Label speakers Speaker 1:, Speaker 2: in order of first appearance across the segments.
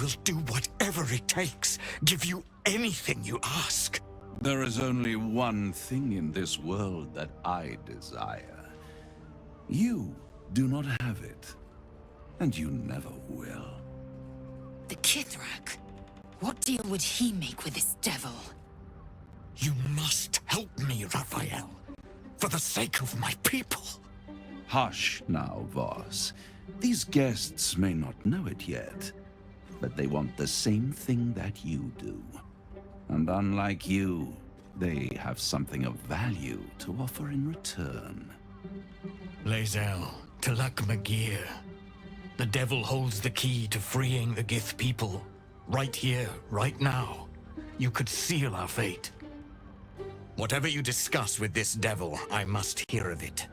Speaker 1: will do whatever it takes, give you anything you ask.
Speaker 2: There is only one thing in this world that I desire. You do not have it, and you never will.
Speaker 3: The Kithrak? What deal would he make with this devil?
Speaker 1: You must help me, Raphael, for the sake of my people.
Speaker 2: Hush now, Voss. These guests may not know it yet, but they want the same thing that you do. And unlike you, they have something of value to offer in return.
Speaker 1: lae'zel, Talak Magir. The devil holds the key to freeing the Gith people. Right here, right now. You could seal our fate. Whatever you discuss with this devil, I must hear of it.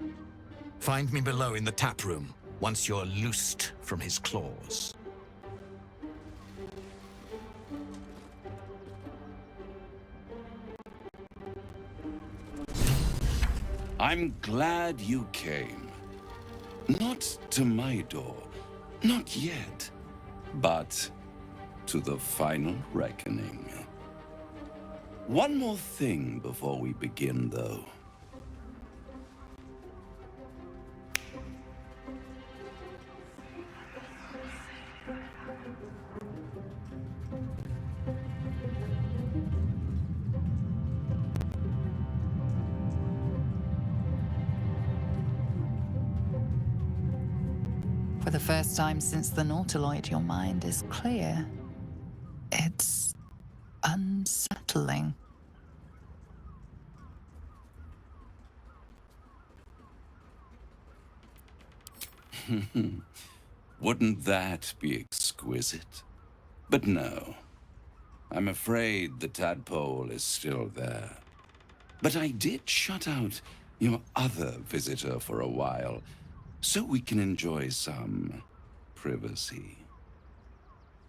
Speaker 1: Find me below in the tap room, once you're loosed from his claws.
Speaker 2: I'm glad you came. Not to my door, not yet, but to the final reckoning. One more thing before we begin, though.
Speaker 3: For the first time since the Nautiloid, your mind is clear. It's unsettling.
Speaker 2: Wouldn't that be exquisite? But no. I'm afraid the tadpole is still there. But I did shut out your other visitor for a while, so we can enjoy some privacy.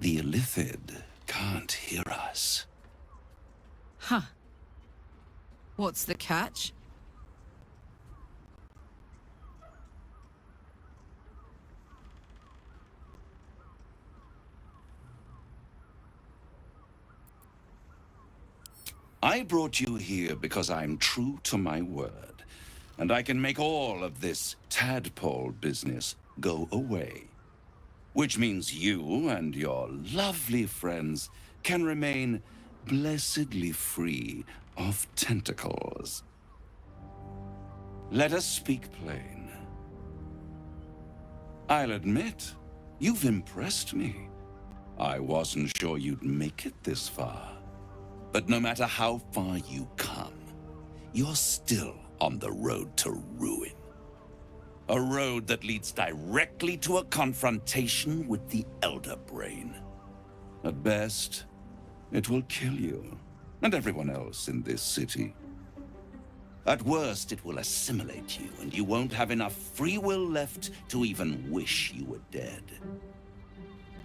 Speaker 2: The Illithid can't hear us.
Speaker 4: Huh. What's the catch?
Speaker 2: I brought you here because I'm true to my word, and I can make all of this tadpole business go away. Which means you and your lovely friends can remain blessedly free of tentacles. Let us speak plain. I'll admit, you've impressed me. I wasn't sure you'd make it this far. But no matter how far you come, you're still on the road to ruin. A road that leads directly to a confrontation with the Elder Brain. At best, it will kill you, and everyone else in this city. At worst, it will assimilate you, and you won't have enough free will left to even wish you were dead.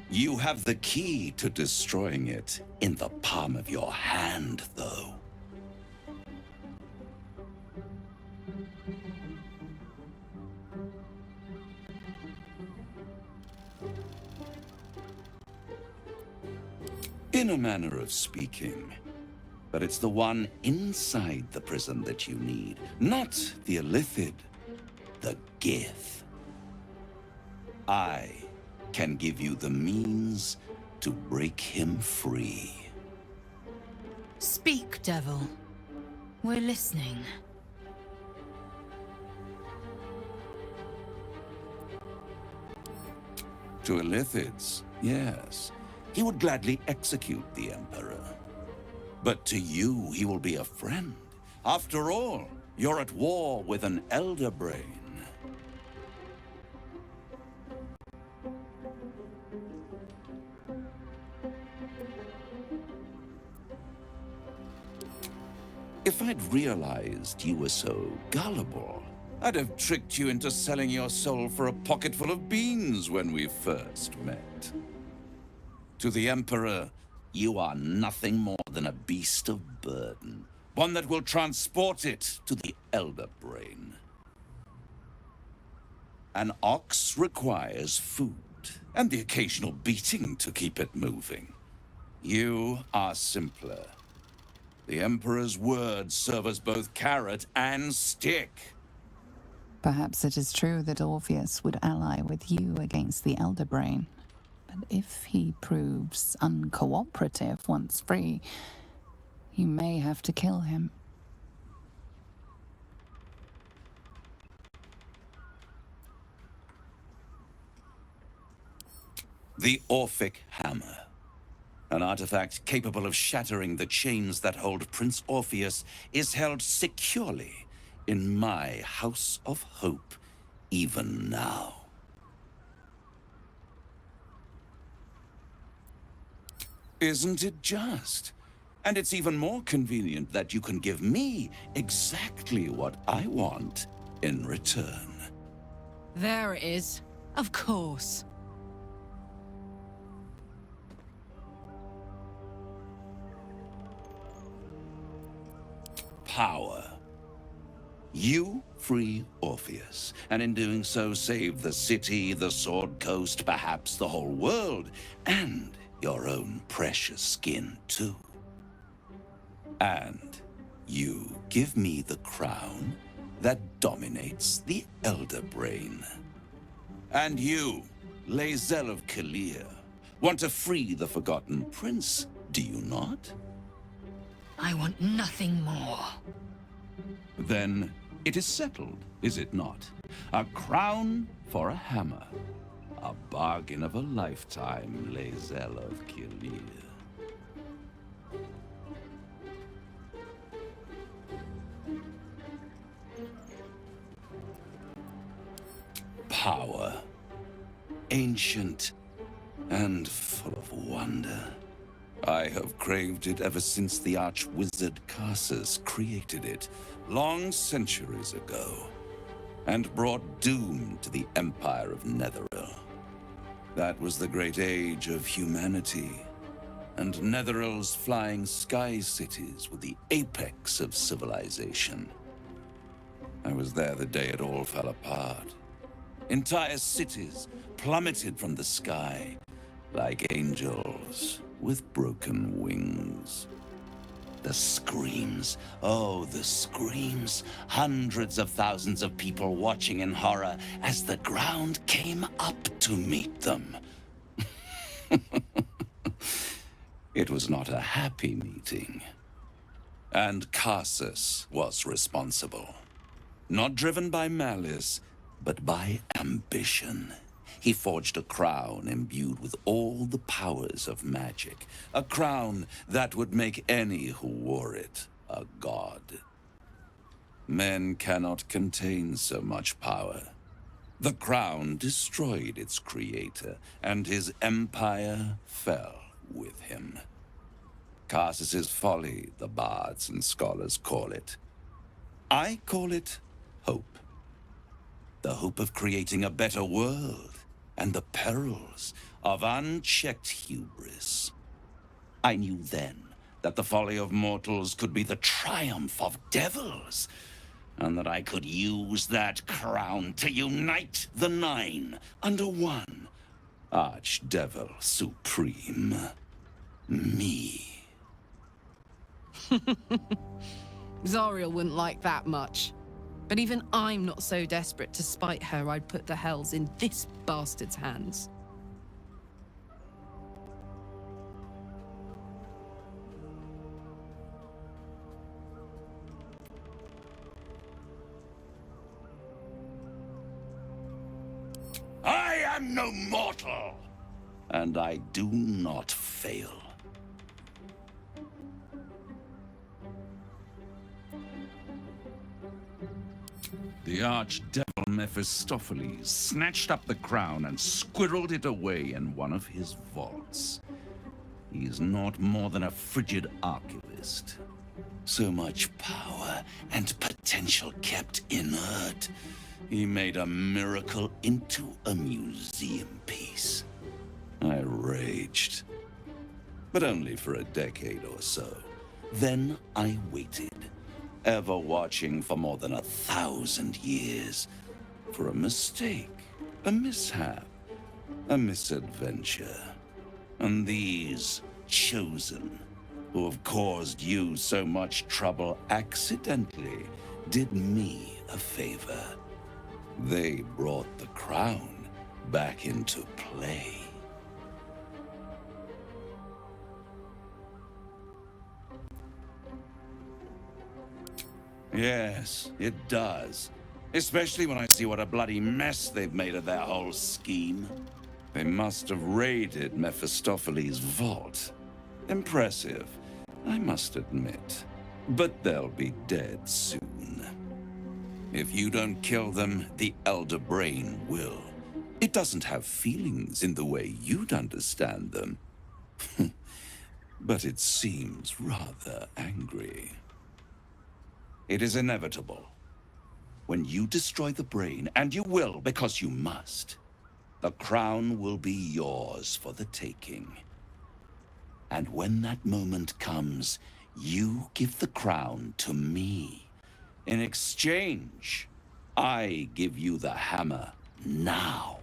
Speaker 2: You have the key to destroying it in the palm of your hand, though. In a manner of speaking. But it's the one inside the prison that you need, not the Illithid, the Gith. I can give you the means to break him free.
Speaker 3: Speak, devil. We're listening.
Speaker 2: To Illithids, yes. He would gladly execute the Emperor. But to you, he will be a friend. After all, you're at war with an Elder Brain. If I'd realized you were so gullible, I'd have tricked you into selling your soul for a pocketful of beans when we first met. To the Emperor, you are nothing more than a beast of burden, one that will transport it to the Elder Brain. An ox requires food, and the occasional beating to keep it moving. You are simpler. The Emperor's words serve as both carrot and stick.
Speaker 3: Perhaps it is true that Orpheus would ally with you against the Elder Brain. But if he proves uncooperative once free, you may have to kill him.
Speaker 2: The Orphic Hammer. An artifact capable of shattering the chains that hold Prince Orpheus is held securely in my House of Hope, even now. Isn't it just? And it's even more convenient that you can give me exactly what I want in return.
Speaker 4: There it is. Of course.
Speaker 2: Power. You free Orpheus, and in doing so save the city, the Sword Coast, perhaps the whole world, and your own precious skin too. And you give me the crown that dominates the Elder Brain. And you, lae'zel of Kalir, want to free the Forgotten Prince, do you not?
Speaker 4: I want nothing more.
Speaker 2: Then it is settled, is it not? A crown for a hammer. A bargain of a lifetime, lae'zel of Kalir. Power. Ancient and full of wonder. I have craved it ever since the arch-wizard Karsus created it, long centuries ago, and brought doom to the Empire of Netheril. That was the great age of humanity, and Netheril's flying sky cities were the apex of civilization. I was there the day it all fell apart. Entire cities plummeted from the sky, like angels with broken wings. The screams, oh, the screams. Hundreds of thousands of people watching in horror as the ground came up to meet them. It was not a happy meeting. And Karsus was responsible. Not driven by malice, but by ambition. He forged a crown imbued with all the powers of magic. A crown that would make any who wore it a god. Men cannot contain so much power. The crown destroyed its creator, and his empire fell with him. Karsus's folly, the bards and scholars call it. I call it hope. The hope of creating a better world, and the perils of unchecked hubris. I knew then that the folly of mortals could be the triumph of devils, and that I could use that crown to unite the Nine under one Archdevil Supreme. Me.
Speaker 4: Zariel wouldn't like that much. But even I'm not so desperate to spite her I'd put the hells in this bastard's hands.
Speaker 2: I am no mortal, and I do not fail. The archdevil Mephistopheles snatched up the crown and squirreled it away in one of his vaults. He is not more than a frigid archivist. So much power and potential kept inert. He made a miracle into a museum piece. I raged, but only for a decade or so. Then I waited, ever watching for more than 1,000 years, for a mistake, a mishap, a misadventure. And these chosen, who have caused you so much trouble accidentally, did me a favor. They brought the crown back into play. Yes, it does. Especially when I see what a bloody mess they've made of their whole scheme. They must have raided Mephistopheles' vault. Impressive, I must admit. But they'll be dead soon. If you don't kill them, the Elder Brain will. It doesn't have feelings in the way you'd understand them. But it seems rather angry. It is inevitable. When you destroy the brain, and you will because you must, the crown will be yours for the taking. And when that moment comes, you give the crown to me. In exchange, I give you the hammer now.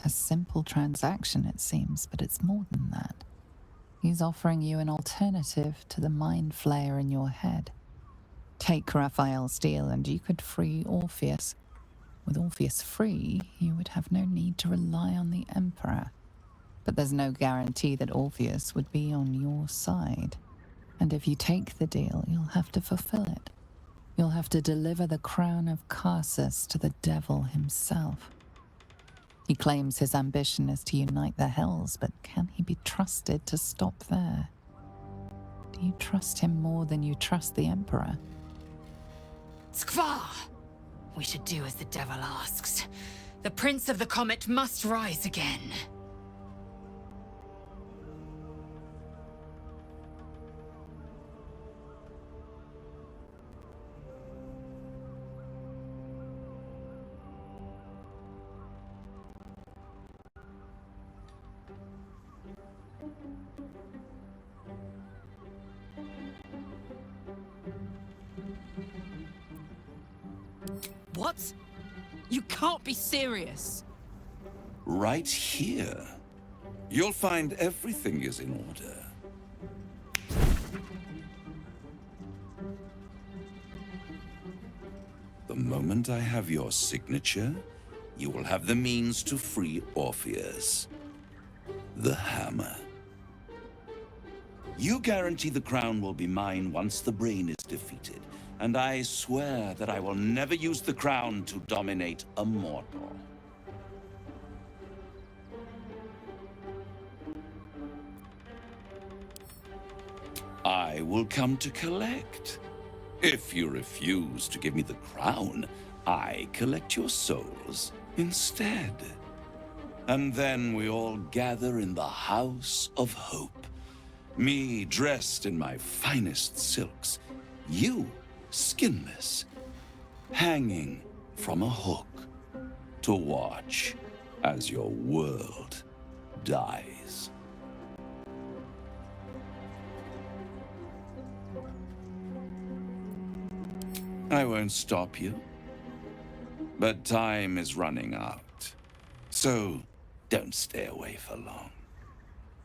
Speaker 3: A simple transaction, it seems, but it's more than that. He's offering you an alternative to the mind flayer in your head. Take Raphael's deal and you could free Orpheus. With Orpheus free, you would have no need to rely on the Emperor. But there's no guarantee that Orpheus would be on your side. And if you take the deal, you'll have to fulfill it. You'll have to deliver the crown of Carsus to the devil himself. He claims his ambition is to unite the Hells, but can he be trusted to stop there? Do you trust him more than you trust the Emperor?
Speaker 5: Skvar! We should do as the devil asks. The Prince of the Comet must rise again.
Speaker 4: What? You can't be serious.
Speaker 2: Right here. You'll find everything is in order. The moment I have your signature, you will have the means to free Orpheus. The hammer. You guarantee the crown will be mine once the brain is defeated, and I swear that I will never use the crown to dominate a mortal. I will come to collect. If you refuse to give me the crown, I collect your souls instead. And then we all gather in the House of Hope. Me dressed in my finest silks, you skinless, hanging from a hook to watch as your world dies. I won't stop you, but time is running out, so don't stay away for long.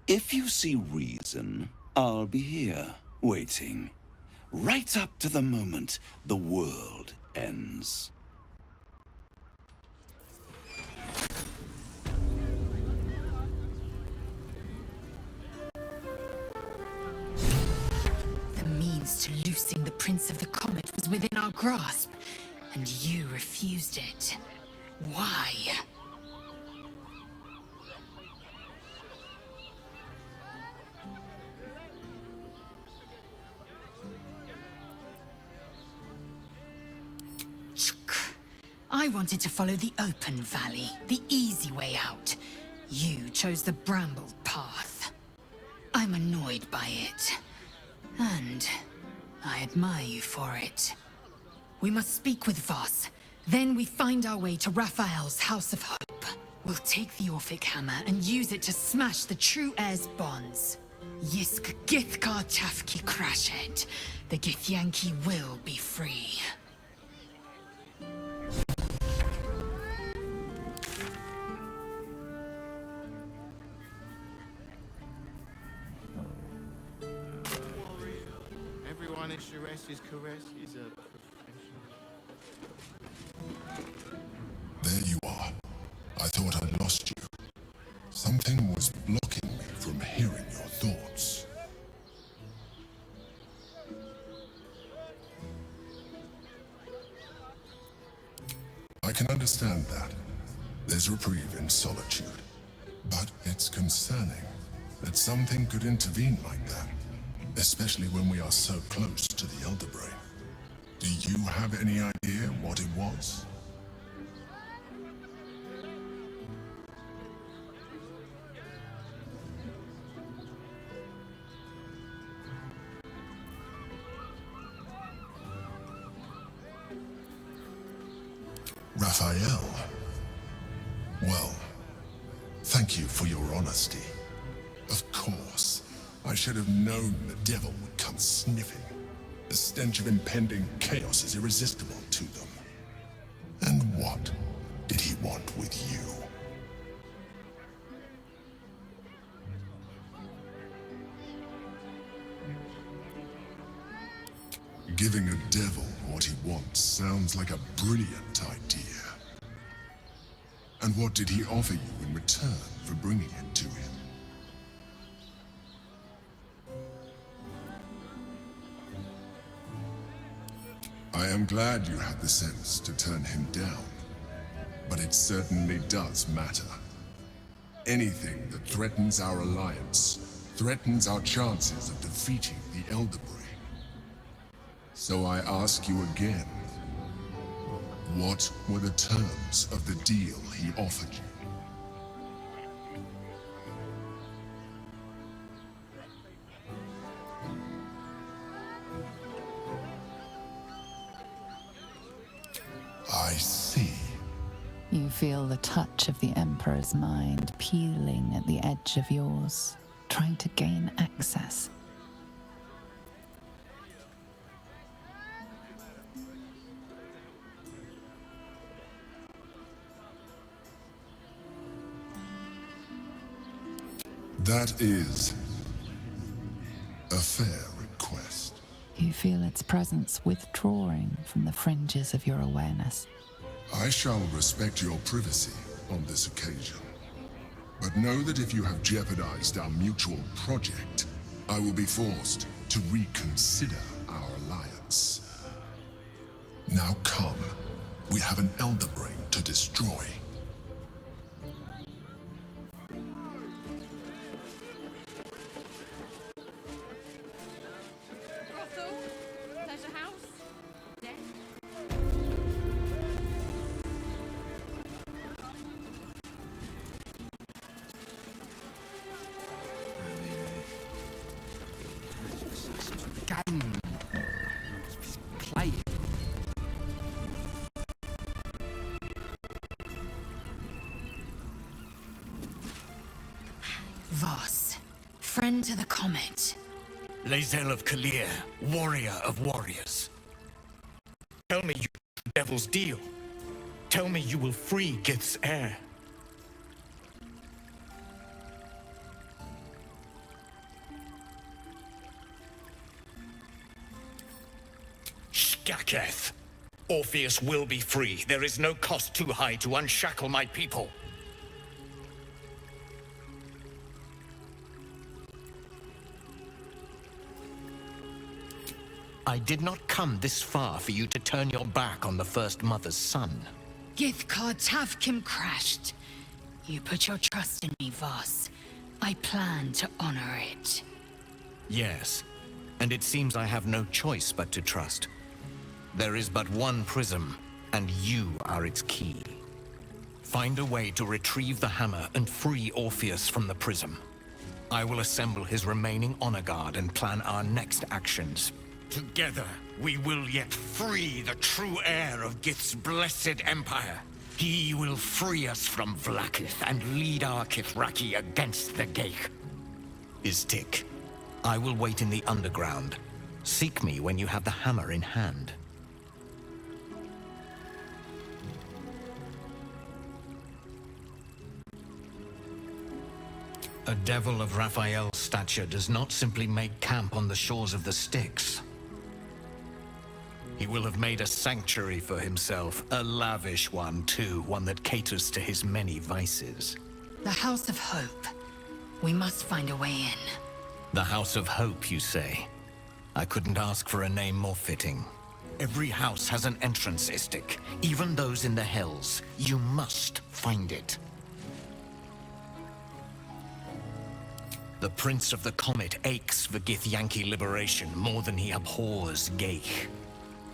Speaker 2: If you see reason, I'll be here, waiting, right up to the moment the world ends.
Speaker 5: The means to loosing the Prince of the Comet was within our grasp, and you refused it. Why? I wanted to follow the open valley, the easy way out. You chose the brambled path. I'm annoyed by it. And I admire you for it. We must speak with Voss. Then we find our way to Raphael's House of Hope. We'll take the Orphic Hammer and use it to smash the true heir's bonds. Yisk Githkar Tafki Crashet. The Githyanki will be free.
Speaker 6: garnish Sharesi's caress is a professional.
Speaker 7: There you are. I thought I'd lost you. Something was blocking me from hearing your thoughts. I can understand that. There's reprieve in solitude. But it's concerning that something could intervene like that, especially when we are so close to the Elder Brain. Do you have any idea what it was? Raphael. Well, thank you for your honesty. Of course, I should have known the devil would come sniffing. The stench of impending chaos is irresistible to them. And what did he want with you? Giving a devil what he wants sounds like a brilliant idea. And what did he offer you in return for bringing it to him? I am glad you had the sense to turn him down, but it certainly does matter. Anything that threatens our alliance threatens our chances of defeating the Elder Brain. So I ask you again, what were the terms of the deal he offered you? I see.
Speaker 3: You feel the touch of the Emperor's mind peeling at the edge of yours, trying to gain access.
Speaker 7: That is a fair request.
Speaker 3: You feel its presence withdrawing from the fringes of your awareness.
Speaker 7: I shall respect your privacy on this occasion. But know that if you have jeopardized our mutual project, I will be forced to reconsider our alliance. Now come. We have an Elder Brain to destroy.
Speaker 4: Brothel? Pleasure house? Death?
Speaker 6: Game. Play it.
Speaker 5: Voss, friend to the Comet.
Speaker 1: lae'zel of Kalir, warrior of warriors. Tell me you the devil's deal. Tell me you will free Gith's heir. Shkaketh. Orpheus will be free. There is no cost too high to unshackle my people. I did not come this far for you to turn your back on the First Mother's son.
Speaker 5: Githkar Tavkim crashed. You put your trust in me, Voss. I plan to honor it.
Speaker 1: Yes, and it seems I have no choice but to trust. There is but one prism, and you are its key. Find a way to retrieve the hammer and free Orpheus from the prism. I will assemble his remaining honor guard and plan our next actions. Together, we will yet free the true heir of Gith's blessed empire. He will free us from Vlaakith and lead our Kithraki against the Geich. Istik, I will wait in the underground. Seek me when you have the hammer in hand. A devil of Raphael's stature does not simply make camp on the shores of the Styx. He will have made a sanctuary for himself, a lavish one too, one that caters to his many vices.
Speaker 5: The House of Hope. We must find a way in.
Speaker 1: The House of Hope, you say? I couldn't ask for a name more fitting. Every house has an entrance, Istik, even those in the Hells. You must find it. The Prince of the Comet aches for Githyanki liberation more than he abhors Geich.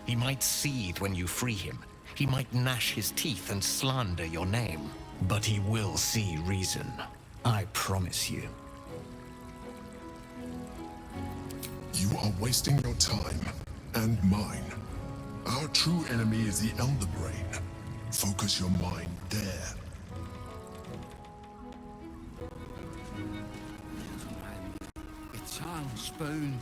Speaker 1: He might seethe when you free him. He might gnash his teeth and slander your name. But he will see reason. I promise you.
Speaker 7: You are wasting your time, and mine. Our true enemy is the Elder Brain. Focus your mind there.
Speaker 6: Your tongue, Spoon.